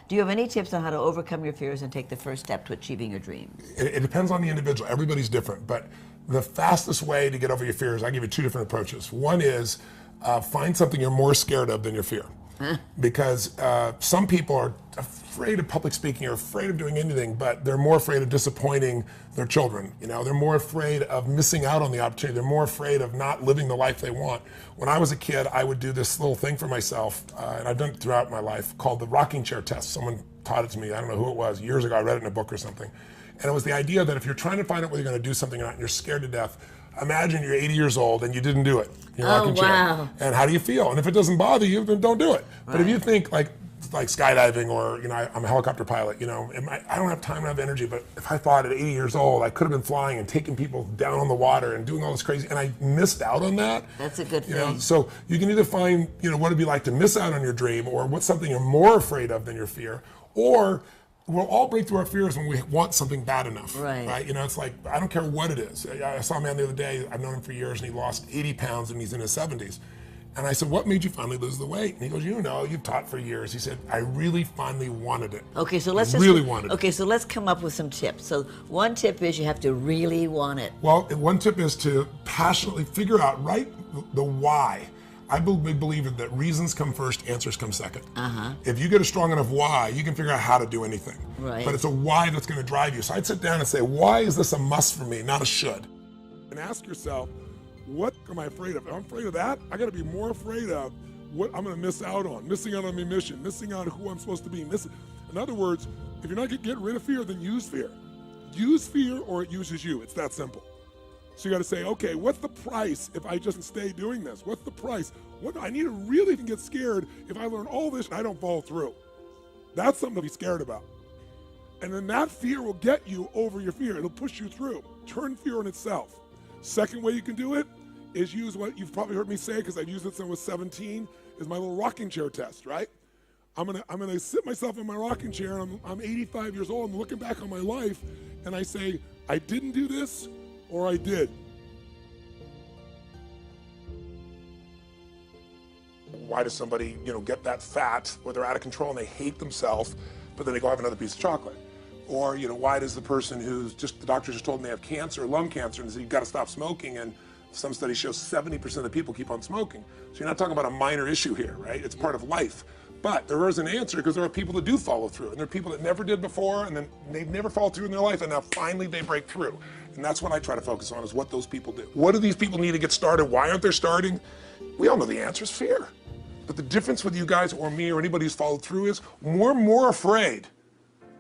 Do you have any tips on how to overcome your fears and take the first step to achieving your dreams? It depends on the individual. Everybody's different, but the fastest way to get over your fears, I give you two different approaches. One is find something you're more scared of than your fear. Because some people are afraid of public speaking or afraid of doing anything, but they're more afraid of disappointing their children. You know, they're more afraid of missing out on the opportunity. They're more afraid of not living the life they want. When I was a kid, I would do this little thing for myself, and I've done it throughout my life, called the rocking chair test. Someone taught it to me. I don't know who it was. Years ago, I read it in a book or something. And it was the idea that if you're trying to find out whether you're going to do something or not, and you're scared to death, imagine you're 80 years old and you didn't do it. You're rocking chair. And how do you feel? And if it doesn't bother you, then don't do it. Right. But if you think like skydiving, or I'm a helicopter pilot, I don't have time, I don't have energy, but if I thought at 80 years old I could have been flying and taking people down on the water and doing all this crazy, and I missed out on that. That's a good thing. So you can either find what it'd be like to miss out on your dream, or what's something you're more afraid of than your fear, or we'll all break through our fears when we want something bad enough. Right? It's like, I don't care what it is. I saw a man the other day, I've known him for years, and he lost 80 pounds and he's in his 70s. And I said, what made you finally lose the weight? And he goes, you've taught for years. He said, I really finally wanted it. Okay, so let's so let's come up with some tips. So one tip is you have to really want it. Well, one tip is to passionately figure out, the why. I'm a big believer that reasons come first, answers come second. If you get a strong enough why, you can figure out how to do anything. Right. But it's a why that's going to drive you. So I'd sit down and say, why is this a must for me, not a should? And ask yourself, what am I afraid of? If I'm afraid of that, I got to be more afraid of what I'm going to miss out on, missing out on my mission, missing out on who I'm supposed to be. In other words, if you're not going to get rid of fear, then use fear. Use fear or it uses you. It's that simple. So you got to say, okay, what's the price if I just stay doing this? What's the price? What I need to really get scared if I learn all this and I don't follow through. That's something to be scared about. And then that fear will get you over your fear. It'll push you through. Turn fear on itself. Second way you can do it is use what you've probably heard me say, because I've used it since I was 17, is my little rocking chair test, right? I'm gonna sit myself in my rocking chair, and I'm 85 years old, I'm looking back on my life, and I say, I didn't do this, or I did. Why does somebody, get that fat, or they're out of control and they hate themselves, but then they go have another piece of chocolate? Or, why does the person the doctor just told them they have cancer, lung cancer, and said, you've got to stop smoking, and some studies show 70% of the people keep on smoking. So you're not talking about a minor issue here, right? It's part of life. But there is an answer, because there are people that do follow through, and there are people that never did before, and then they've never followed through in their life, and now finally they break through. And that's what I try to focus on, is what those people do. What do these people need to get started? Why aren't they starting? We all know the answer is fear. But the difference with you guys or me or anybody who's followed through is we're more afraid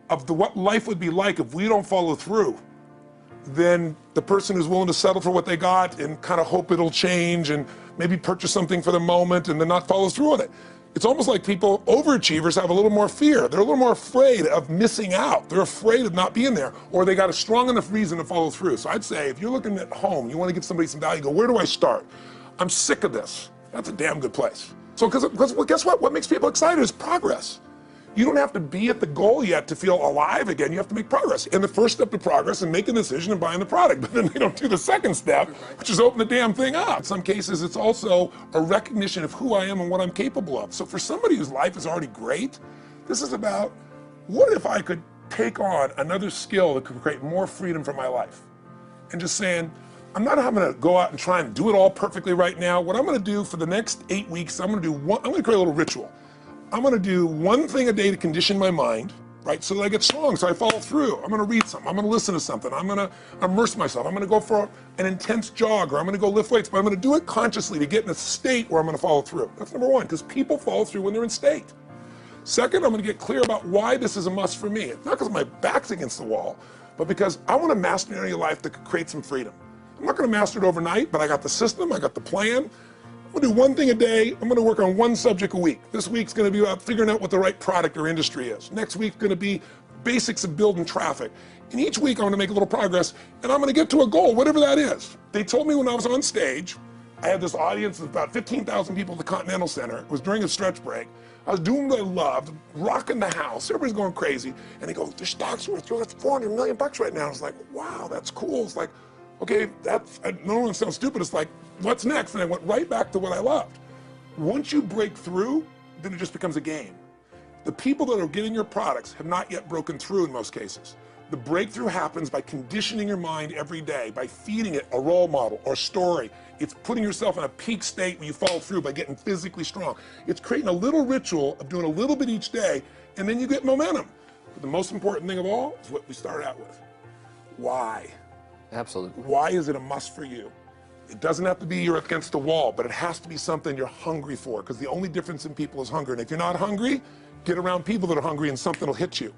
of what life would be like if we don't follow through than the person who's willing to settle for what they got and kind of hope it'll change and maybe purchase something for the moment and then not follow through on it. It's almost like overachievers have a little more fear. They're a little more afraid of missing out. They're afraid of not being there, or they got a strong enough reason to follow through. So I'd say, if you're looking at home, you want to give somebody some value, go, where do I start? I'm sick of this. That's a damn good place. So because guess what? What makes people excited is progress. You don't have to be at the goal yet to feel alive again. You have to make progress. And the first step to progress is making a decision and buying the product. But then they don't do the second step, which is open the damn thing up. In some cases, it's also a recognition of who I am and what I'm capable of. So for somebody whose life is already great, this is about, what if I could take on another skill that could create more freedom for my life? And just saying, I'm not having to go out and try and do it all perfectly right now. What I'm going to do for the next 8 weeks, I'm going to create a little ritual. I'm going to do one thing a day to condition my mind, right? So that I get strong, so I follow through. I'm going to read something. I'm going to listen to something. I'm going to immerse myself. I'm going to go for an intense jog, or I'm going to go lift weights, but I'm going to do it consciously to get in a state where I'm going to follow through. That's number one, because people follow through when they're in state. Second, I'm going to get clear about why this is a must for me. It's not because my back's against the wall, but because I want to master an area of life that could create some freedom. I'm not going to master it overnight, but I got the system, I got the plan. I'm gonna do one thing a day. I'm gonna work on one subject a week. This week's gonna be about figuring out what the right product or industry is. Next week's gonna be basics of building traffic. And each week I'm gonna make a little progress, and I'm gonna get to a goal, whatever that is. They told me when I was on stage, I had this audience of about 15,000 people at the Continental Center. It was during a stretch break. I was doing what I loved, rocking the house. Everybody's going crazy. And they go, the stock's worth $400 million right now. I was like, wow, that's cool. It's like, okay, no one sounds stupid. It's like, what's next? And I went right back to what I loved. Once you break through, then it just becomes a game. The people that are getting your products have not yet broken through in most cases. The breakthrough happens by conditioning your mind every day, by feeding it a role model or story. It's putting yourself in a peak state where you follow through by getting physically strong. It's creating a little ritual of doing a little bit each day, and then you get momentum. But the most important thing of all is what we started out with. Why? Absolutely. Why is it a must for you? It doesn't have to be you're against the wall, but it has to be something you're hungry for, because the only difference in people is hunger. And if you're not hungry, get around people that are hungry and something will hit you.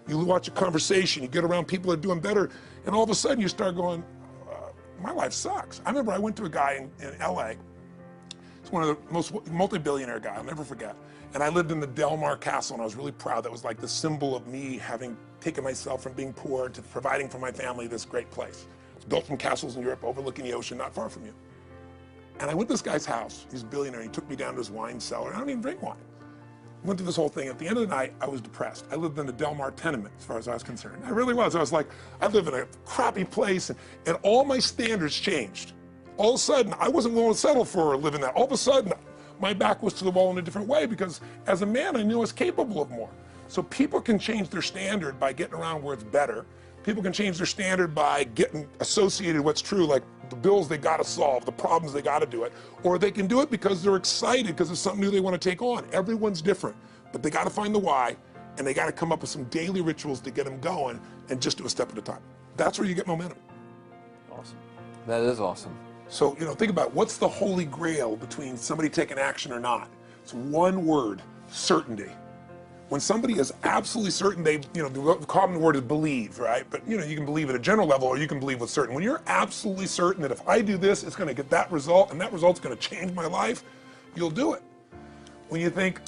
You watch a conversation, you get around people that are doing better, and all of a sudden you start going, my life sucks. I remember I went to a guy in LA. He's one of the most multi-billionaire guy, I'll never forget. And I lived in the Del Mar Castle, and I was really proud. That was like the symbol of me having taken myself from being poor to providing for my family this great place. It's built from castles in Europe overlooking the ocean, not far from you. And I went to this guy's house. He's a billionaire. He took me down to his wine cellar. I don't even drink wine. Went through this whole thing. At the end of the night, I was depressed. I lived in the Del Mar tenement, as far as I was concerned. I really was. I was like, I live in a crappy place, and all my standards changed. All of a sudden, I wasn't willing to settle for living that. All of a sudden, my back was to the wall in a different way, because as a man, I knew I was capable of more. So people can change their standard by getting around where it's better. People can change their standard by getting associated with what's true, like the bills they gotta solve, the problems they gotta do it, or they can do it because they're excited because it's something new they want to take on. Everyone's different, but they gotta find the why, and they gotta come up with some daily rituals to get them going, and just do a step at a time. That's where you get momentum. Awesome. That is awesome. So, think about what's the holy grail between somebody taking action or not. It's one word: certainty. When somebody is absolutely certain, the common word is believe, right? But you can believe at a general level, or you can believe with certain. When you're absolutely certain that if I do this, it's going to get that result, and that result's going to change my life, you'll do it. When you think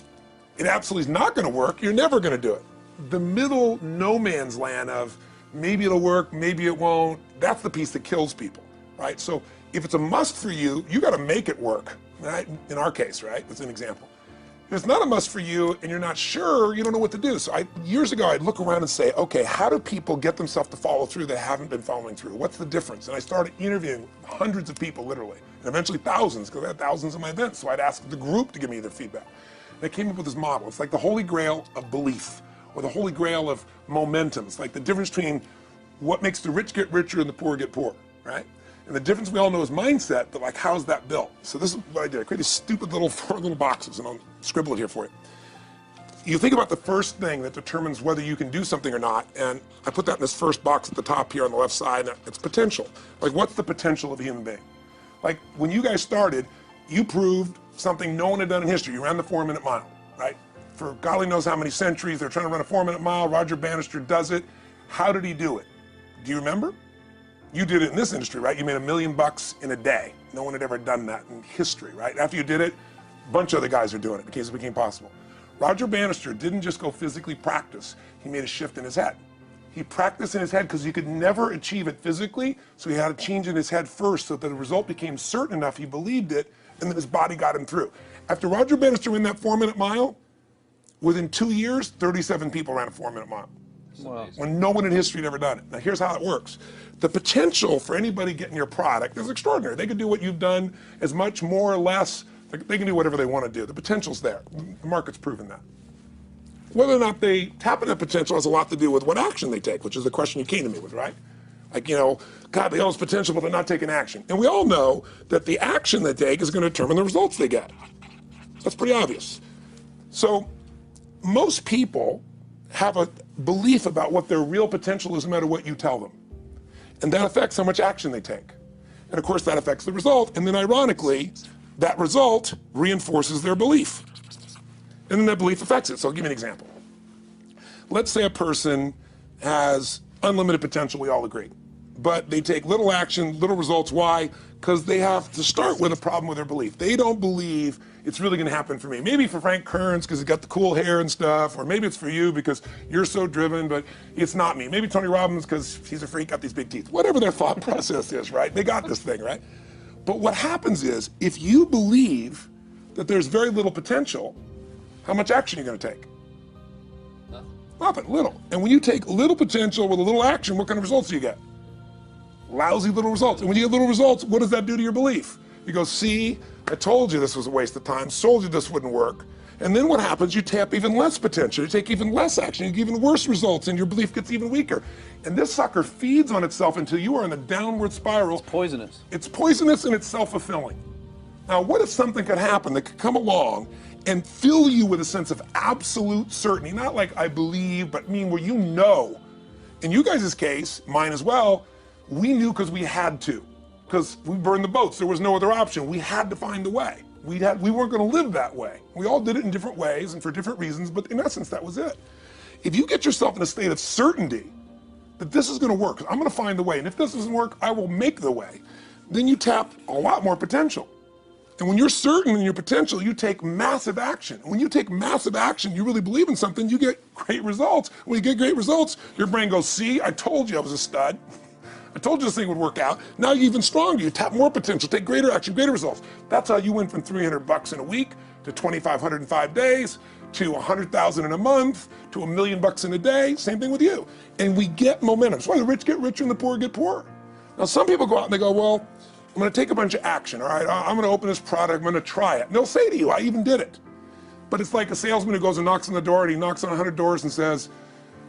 it absolutely is not going to work, you're never going to do it. The middle no man's land of maybe it'll work, maybe it won't, that's the piece that kills people, right? So if it's a must for you, you got to make it work, right? In our case, right? That's an example. If it's not a must for you and you're not sure, you don't know what to do. So years ago, I'd look around and say, okay, how do people get themselves to follow through that haven't been following through? What's the difference? And I started interviewing hundreds of people, literally, and eventually thousands, because I had thousands of my events. So I'd ask the group to give me their feedback. And I came up with this model. It's like the holy grail of belief, or the holy grail of momentum. It's like the difference between what makes the rich get richer and the poor get poorer, right? And the difference we all know is mindset, but like, how's that built? So this is what I did. I created stupid little 4 little boxes, and I'll scribble it here for you. You think about the first thing that determines whether you can do something or not, and I put that in this first box at the top here on the left side, and it's potential. Like, what's the potential of a human being? Like, when you guys started, you proved something no one had done in history. You ran the 4-minute mile, right? For golly knows how many centuries, they're trying to run a 4-minute mile. Roger Bannister does it. How did he do it? Do you remember? You did it in this industry, right? You made $1 million in a day. No one had ever done that in history, right? After you did it, a bunch of other guys are doing it because it became possible. Roger Bannister didn't just go physically practice. He made a shift in his head. He practiced in his head because he could never achieve it physically, so he had to change in his head first so that the result became certain enough he believed it, and then his body got him through. After Roger Bannister ran that 4-minute mile, within 2 years, 37 people ran a 4-minute mile. Wow. When no one in history had ever done it. Now here's how it works. The potential for anybody getting your product is extraordinary. They can do what you've done as much, more or less. They can do whatever they want to do. The potential's there. The market's proven that. Whether or not they tap into that potential has a lot to do with what action they take, which is the question you came to me with, right? Like, God, they all have potential, but they're not taking action. And we all know that the action they take is going to determine the results they get. That's pretty obvious. So most people have a belief about what their real potential is no matter what you tell them. And that affects how much action they take. And of course that affects the result. And then ironically, that result reinforces their belief. And then that belief affects it. So I'll give you an example. Let's say a person has unlimited potential, we all agree. But they take little action, little results. Why? Because they have to start with a problem with their belief. They don't believe it's really going to happen for me. Maybe for Frank Kearns because he's got the cool hair and stuff, or maybe it's for you because you're so driven, but it's not me. Maybe Tony Robbins because he's a freak, got these big teeth. Whatever their thought process is, right? They got this thing, right? But what happens is, if you believe that there's very little potential, how much action are you going to take? Nothing, little. And when you take little potential with a little action, what kind of results do you get? Lousy little results. And when you get little results, what does that do to your belief? You go, see, I told you this was a waste of time, told you this wouldn't work. And then what happens, you tap even less potential, you take even less action, you get even worse results, and your belief gets even weaker. And this sucker feeds on itself until you are in a downward spiral. It's poisonous. It's poisonous and it's self-fulfilling. Now, what if something could happen that could come along and fill you with a sense of absolute certainty? Not like I believe, but mean where you know. In you guys' case, mine as well, we knew because we had to. Because we burned the boats, there was no other option. We had to find a way. We weren't going to live that way. We all did it in different ways and for different reasons, but in essence, that was it. If you get yourself in a state of certainty that this is going to work, I'm going to find the way, and if this doesn't work, I will make the way, then you tap a lot more potential. And when you're certain in your potential, you take massive action. When you take massive action, you really believe in something, you get great results. When you get great results, your brain goes, see, I told you I was a stud. I told you this thing would work out. Now you're even stronger. You tap more potential, take greater action, greater results. That's how you went from $300 in a week to $2,500 in 5 days to $100,000 in a month to $1 million in a day. Same thing with you. And we get momentum. That's why the rich get richer and the poor get poorer. Now some people go out and they go, well, I'm going to take a bunch of action. All right, I'm going to open this product. I'm going to try it. And they'll say to you, I even did it. But it's like a salesman who goes and knocks on the door and he knocks on 100 doors and says,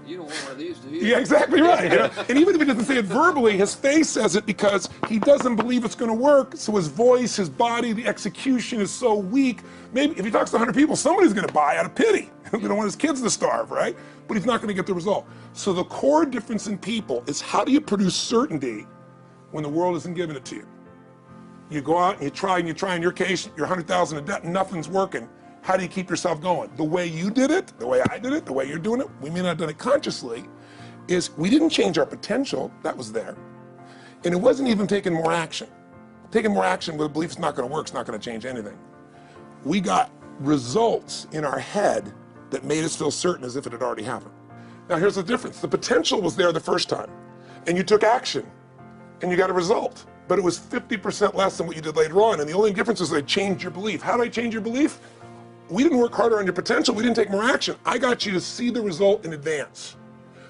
You don't want one of these, do you? yeah, exactly right. You know? And even if he doesn't say it verbally, his face says it because he doesn't believe it's going to work. So his voice, his body, the execution is so weak. Maybe if he talks to 100 people, somebody's going to buy out of pity. They don't want his kids to starve, right? But he's not going to get the result. So the core difference in people is how do you produce certainty when the world isn't giving it to you? You go out and you try, in your case, you're 100,000 in debt, nothing's working. How do you keep yourself going? The way you did it, the way I did it, the way you're doing it, we may not have done it consciously, is we didn't change our potential, that was there. And it wasn't even taking more action. Taking more action with a belief it's not gonna work, it's not gonna change anything. We got results in our head that made us feel certain as if it had already happened. Now here's the difference. The potential was there the first time, and you took action, and you got a result. But it was 50% less than what you did later on, and the only difference is they changed your belief. How did I change your belief? We didn't work harder on your potential, we didn't take more action. I got you to see the result in advance.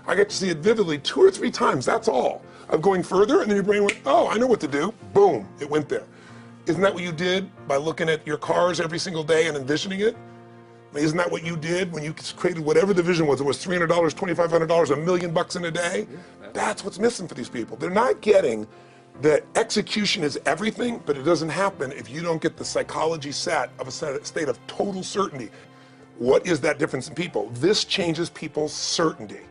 I got to see it vividly 2 or 3 times, that's all. Of going further, and then your brain went, oh, I know what to do. Boom, it went there. Isn't that what you did by looking at your cars every single day and envisioning it? I mean, isn't that what you did when you created whatever the vision was? It was $300, $2,500, $1 million in a day? That's what's missing for these people. They're not getting that execution is everything, but it doesn't happen if you don't get the psychology set of a state of total certainty. What is that difference in people? This changes people's certainty.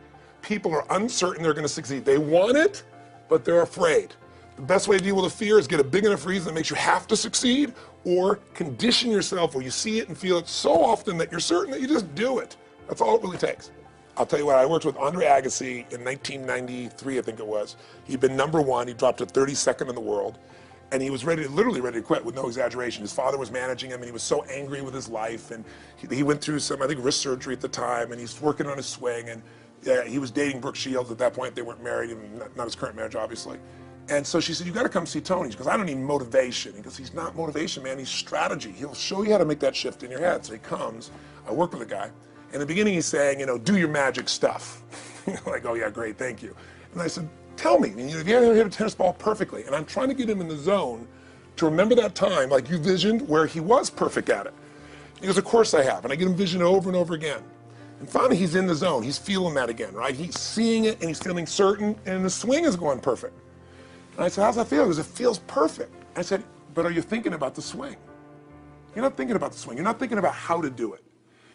People are uncertain they're going to succeed. They want it, but they're afraid. The best way to deal with a fear is get a big enough reason that makes you have to succeed, or condition yourself where you see it and feel it so often that you're certain that you just do it. That's all it really takes. I'll tell you what, I worked with Andre Agassi in 1993, I think it was. He'd been #1, he dropped to 32nd in the world, and he was literally ready to quit with no exaggeration. His father was managing him, and he was so angry with his life, and he went through some, I think, wrist surgery at the time, and he's working on his swing, and he was dating Brooke Shields at that point. They weren't married, and not his current marriage, obviously. And so she said, you gotta come see Tony. She goes, I don't need motivation. He goes, he's not motivation, man, he's strategy. He'll show you how to make that shift in your head. So he comes, I work with a guy. In the beginning, he's saying, you know, do your magic stuff. Like, oh yeah, great, thank you. And I said, tell me, if you ever hit a tennis ball perfectly, and I'm trying to get him in the zone to remember that time, like you visioned, where he was perfect at it. He goes, of course I have, and I get him vision over and over again. And finally, he's in the zone, he's feeling that again, right? He's seeing it, and he's feeling certain, and the swing is going perfect. And I said, how's that feel? He goes, it feels perfect. I said, but are you thinking about the swing? You're not thinking about the swing, you're not thinking about how to do it.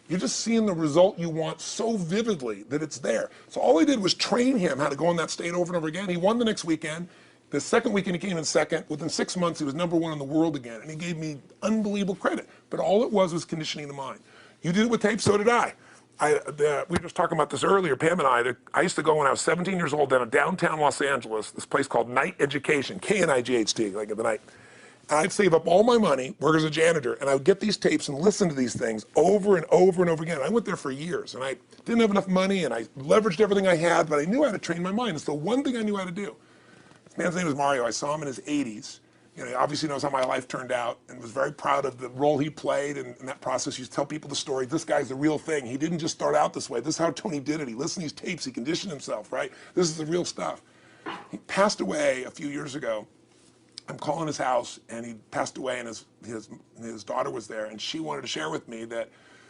You're just seeing the result you want so vividly that it's there. So all I did was train him how to go in that state over and over again. He won the next weekend. The second weekend he came in second. Within 6 months, he was #1 in the world again. And he gave me unbelievable credit. But all it was conditioning the mind. You did it with tape, so did I. We were just talking about this earlier, Pam and I used to go when I was 17 years old down in downtown Los Angeles, this place called Night Education, K-N-I-G-H-T, like in the night. I'd save up all my money, work as a janitor, and I would get these tapes and listen to these things over and over and over again. I went there for years, and I didn't have enough money, and I leveraged everything I had, but I knew how to train my mind. It's the one thing I knew how to do. This man's name was Mario. I saw him in his 80s. You know, he obviously knows how my life turned out, and was very proud of the role he played in that process. He used to tell people the story. This guy's the real thing. He didn't just start out this way. This is how Tony did it. He listened to these tapes. He conditioned himself, right? This is the real stuff. He passed away a few years ago. I'm calling his house, and he passed away, and his daughter was there, and she wanted to share with me that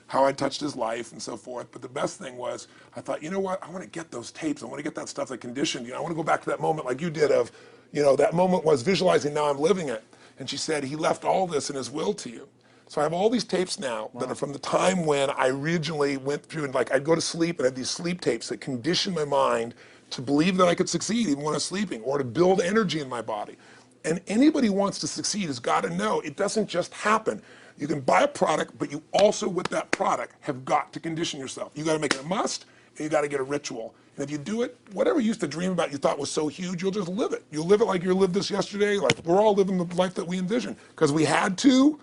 how I touched his life and so forth. But the best thing was, I thought, you know what? I want to get those tapes. I want to get that stuff that conditioned. I want to go back to that moment like you did of, that moment was visualizing, now I'm living it. And she said, he left all this in his will to you. So I have all these tapes now that are from the time when I originally went through, and I'd go to sleep and I had these sleep tapes that conditioned my mind to believe that I could succeed even when I was sleeping, or to build energy in my body. And anybody who wants to succeed has got to know it doesn't just happen. You can buy a product, but you also, with that product, have got to condition yourself. You got to make it a must, and you got to get a ritual. And if you do it, whatever you used to dream about you thought was so huge, you'll just live it. You'll live it like you lived this yesterday, like we're all living the life that we envisioned. Because we had to,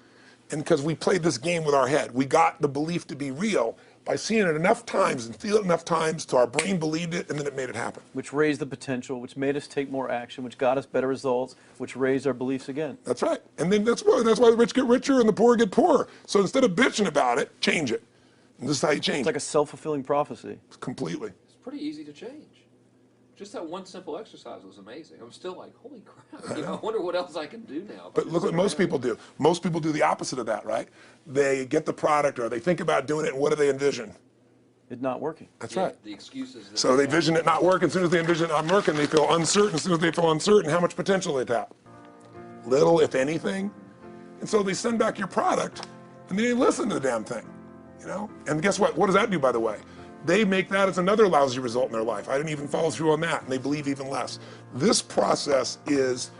and because we played this game with our head. We got the belief to be real by seeing it enough times and feel it enough times till our brain believed it, and then it made it happen. Which raised the potential, which made us take more action, which got us better results, which raised our beliefs again. That's right. And then that's why the rich get richer and the poor get poorer. So instead of bitching about it, change it. And this is how you change It's like a self-fulfilling prophecy. Completely. It's pretty easy to change. Just that one simple exercise was amazing. I'm still like, holy crap, I wonder what else I can do now. But look what most people do. Most people do the opposite of that, right? They get the product or they think about doing it, and what do they envision? It not working. That's right. The excuses. So they envision it not working. As soon as they envision it not working, they feel uncertain. As soon as they feel uncertain, how much potential they tap? Little, if anything. And so they send back your product, and they listen to the damn thing, And guess what? What does that do, by the way? They make that as another lousy result in their life. I didn't even follow through on that, and they believe even less. This process is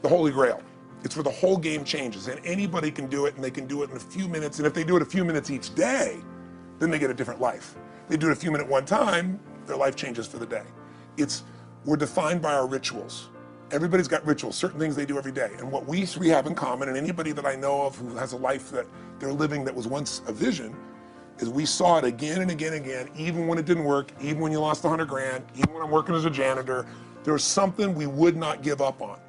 the Holy Grail. It's where the whole game changes, and anybody can do it, and they can do it in a few minutes. And if they do it a few minutes each day, then they get a different life. They do it a few minutes one time, their life changes for the day. We're defined by our rituals. Everybody's got rituals, certain things they do every day. And what we three have in common, and anybody that I know of who has a life that they're living that was once a vision, is we saw it again and again and again, even when it didn't work, even when you lost 100 grand, even when I'm working as a janitor, there was something we would not give up on.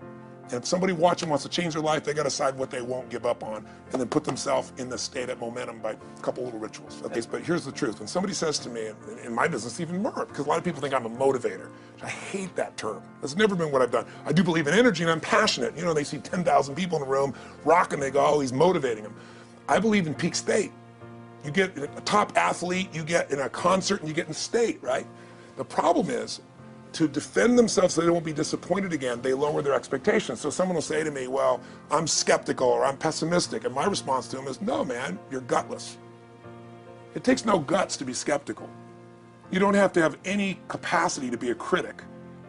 And if somebody watching wants to change their life, they got to decide what they won't give up on, and then put themselves in the state of momentum by a couple little rituals. Okay, but here's the truth. When somebody says to me, in my business, even more, because a lot of people think I'm a motivator. I hate that term. That's never been what I've done. I do believe in energy, and I'm passionate. They see 10,000 people in a room rocking, they go, oh, he's motivating them. I believe in peak state. You get a top athlete, you get in a concert, and you get in state, right? The problem is, to defend themselves so they won't be disappointed again, they lower their expectations. So someone will say to me, well, I'm skeptical or I'm pessimistic. And my response to them is, no, man, you're gutless. It takes no guts to be skeptical. You don't have to have any capacity to be a critic.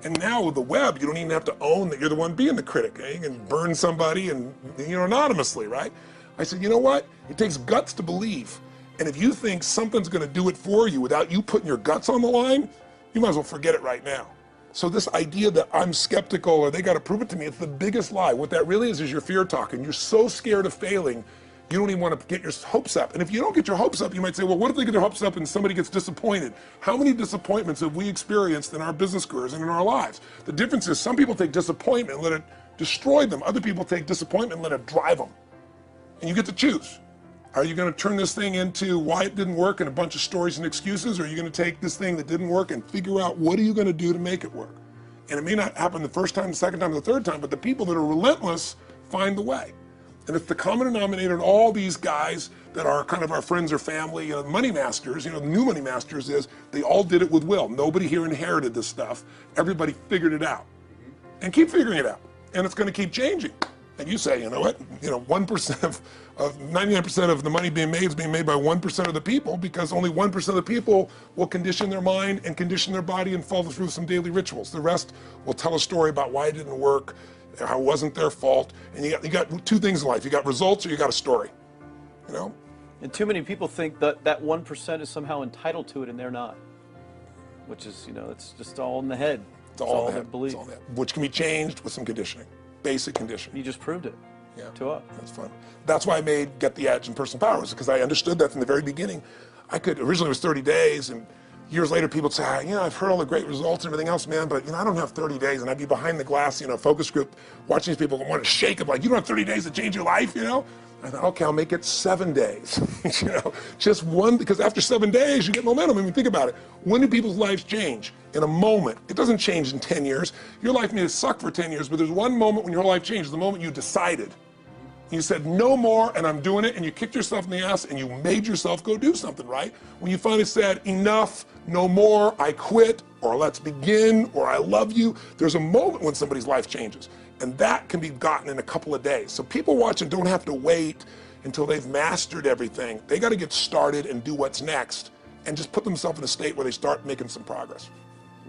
And now with the web, you don't even have to own that you're the one being the critic. You can burn somebody and, anonymously, right? I said, you know what? It takes guts to believe. And if you think something's going to do it for you without you putting your guts on the line, you might as well forget it right now. So this idea that I'm skeptical or they got to prove it to me, it's the biggest lie. What that really is your fear talking. You're so scared of failing, you don't even want to get your hopes up. And if you don't get your hopes up, you might say, well, what if they get their hopes up and somebody gets disappointed? How many disappointments have we experienced in our business careers and in our lives? The difference is some people take disappointment and let it destroy them. Other people take disappointment and let it drive them. And you get to choose. Are you going to turn this thing into why it didn't work and a bunch of stories and excuses, or are you going to take this thing that didn't work and figure out what are you going to do to make it work? And it may not happen the first time, the second time, the third time, but the people that are relentless find the way. And it's the common denominator in all these guys that are kind of our friends or family, money masters, the new money masters is they all did it with will. Nobody here inherited this stuff. Everybody figured it out. And keep figuring it out. And it's going to keep changing. And you say, you know what, 1% of 99% of the money being made is being made by 1% of the people, because only 1% of the people will condition their mind and condition their body and follow through some daily rituals. The rest will tell a story about why it didn't work, how it wasn't their fault. And you got two things in life. You got results or you got a story, And too many people think that 1% is somehow entitled to it, and they're not. Which is, it's just all in the head. It's all in their the belief. head, which can be changed with some conditioning. Basic conditioning. You just proved it. Yeah, to us. That's fun. That's why I made Get the Edge and Personal Power, because I understood that from the very beginning. Originally it was 30 days, and years later people would say, I've heard all the great results and everything else, man, but I don't have 30 days. And I'd be behind the glass, focus group, watching these people want to shake them, like, you don't have 30 days to change your life, I thought, okay, I'll make it 7 days. Just one, because after 7 days, you get momentum. I mean, think about it. When do people's lives change? In a moment. It doesn't change in 10 years. Your life may suck for 10 years, but there's one moment when your whole life changes, the moment you decided. You said no more, and I'm doing it, and you kicked yourself in the ass, and you made yourself go do something, right? When you finally said enough, no more, I quit, or let's begin, or I love you, there's a moment when somebody's life changes, and that can be gotten in a couple of days. So people watching don't have to wait until they've mastered everything. They got to get started and do what's next, and just put themselves in a state where they start making some progress.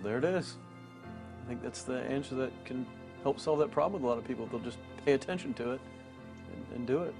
There it is. I think that's the answer that can help solve that problem with a lot of people. They'll just pay attention to it and do it.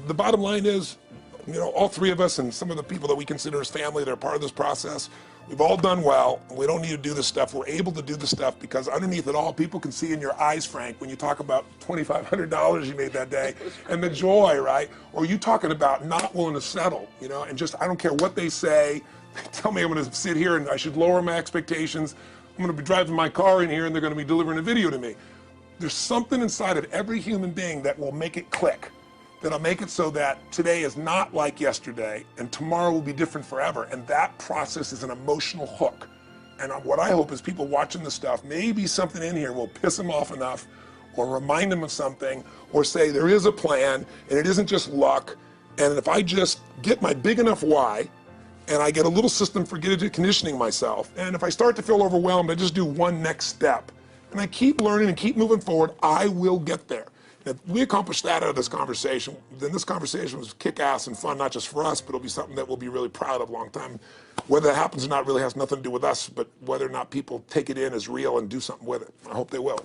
The bottom line is, you know, all three of us and some of the people that we consider as family that are part of this process, we've all done well, and we don't need to do this stuff. We're able to do the stuff because underneath it all, people can see in your eyes, Frank, when you talk about $2,500 you made that day and the joy, right? Or you talking about not willing to settle, you know, and just, I don't care what they say. They tell me I'm going to sit here and I should lower my expectations. I'm going to be driving my car in here and they're going to be delivering a video to me. There's something inside of every human being that will make it click, that'll make it so that today is not like yesterday and tomorrow will be different forever. And that process is an emotional hook. And what I hope is people watching this stuff, maybe something in here will piss them off enough or remind them of something or say there is a plan and it isn't just luck. And if I just get my big enough why and I get a little system for conditioning myself, and if I start to feel overwhelmed, I just do one next step. And I keep learning and keep moving forward, I will get there. If we accomplish that out of this conversation, then this conversation was kick-ass and fun, not just for us, but it'll be something that we'll be really proud of a long time. Whether that happens or not really has nothing to do with us, but whether or not people take it in as real and do something with it. I hope they will.